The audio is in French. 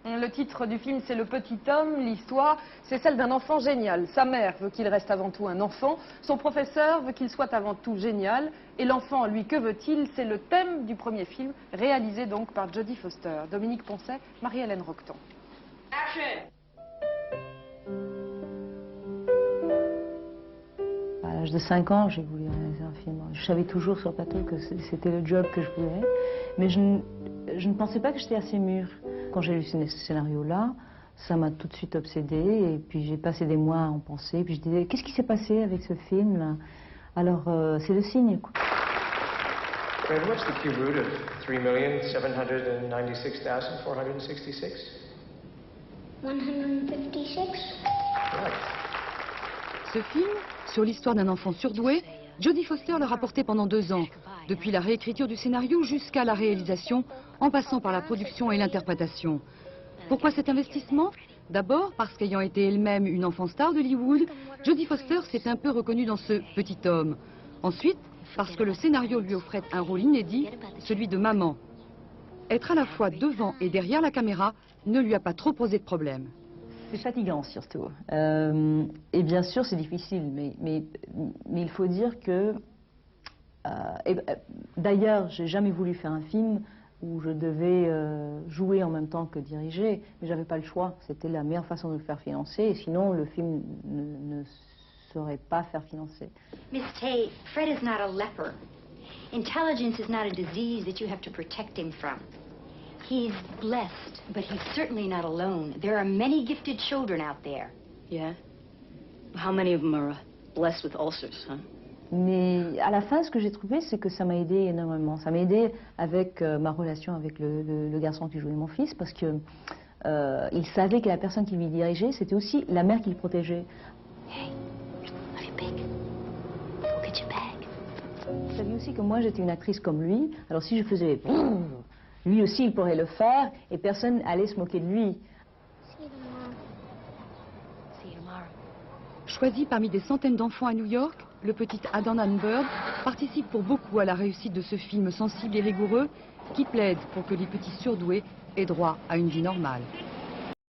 Le titre du film, c'est Le Petit Homme. L'histoire, c'est celle d'un enfant génial. Sa mère veut qu'il reste avant tout un enfant. Son professeur veut qu'il soit avant tout génial. Et l'enfant, lui, que veut-il? C'est le thème du premier film, réalisé donc par Jodie Foster. Dominique Poncet, Marie-Hélène Roqueton. Action! À l'âge de 5 ans, j'ai voulu réaliser un film. Je savais toujours sur le plateau que c'était le job que je voulais. Mais je ne pensais pas que j'étais assez mûre. Quand j'ai lu ce scénario-là, ça m'a tout de suite obsédée. Et puis j'ai passé des mois à en penser. Puis je disais, qu'est-ce qui s'est passé avec ce film-là? Alors, c'est le signe, quoi. Fred, what's the cube root of 3,796,466? 156. Right. Ce film, sur l'histoire d'un enfant surdoué, Jodie Foster l'a rapporté pendant 2 ans, depuis la réécriture du scénario jusqu'à la réalisation, en passant par la production et l'interprétation. Pourquoi cet investissement? D'abord parce qu'ayant été elle-même une enfant star d'Hollywood, Jodie Foster s'est un peu reconnue dans ce petit homme. Ensuite, parce que le scénario lui offrait un rôle inédit, celui de maman. Être à la fois devant et derrière la caméra ne lui a pas trop posé de problème. C'est fatigant surtout. Et bien sûr, c'est difficile, mais il faut dire que... D'ailleurs, j'ai jamais voulu faire un film où je devais jouer en même temps que diriger, mais j'avais pas le choix. C'était la meilleure façon de le faire financer, et sinon le film ne saurait pas faire financer. Miss Tate, Fred is not a leper. Intelligence is not a disease that you have to protect him from. He's blessed, but he's certainly not alone. There are many gifted children out there. Yeah? How many of them are blessed with ulcers, huh? Mais à la fin, ce que j'ai trouvé, c'est que ça m'a aidé énormément. Ça m'a aidé avec ma relation avec le garçon qui jouait mon fils, parce que il savait que la personne qui lui dirigeait, c'était aussi la mère qui le protégeait. Hey, have your bag. Go get your bag. Il savait aussi que moi, j'étais une actrice comme lui. Alors si je faisais... Lui aussi, il pourrait le faire, et personne allait se moquer de lui. See you tomorrow. See you tomorrow. Choisi parmi des centaines d'enfants à New York, le petit Adam Bird participe pour beaucoup à la réussite de ce film sensible et rigoureux qui plaide pour que les petits surdoués aient droit à une vie normale.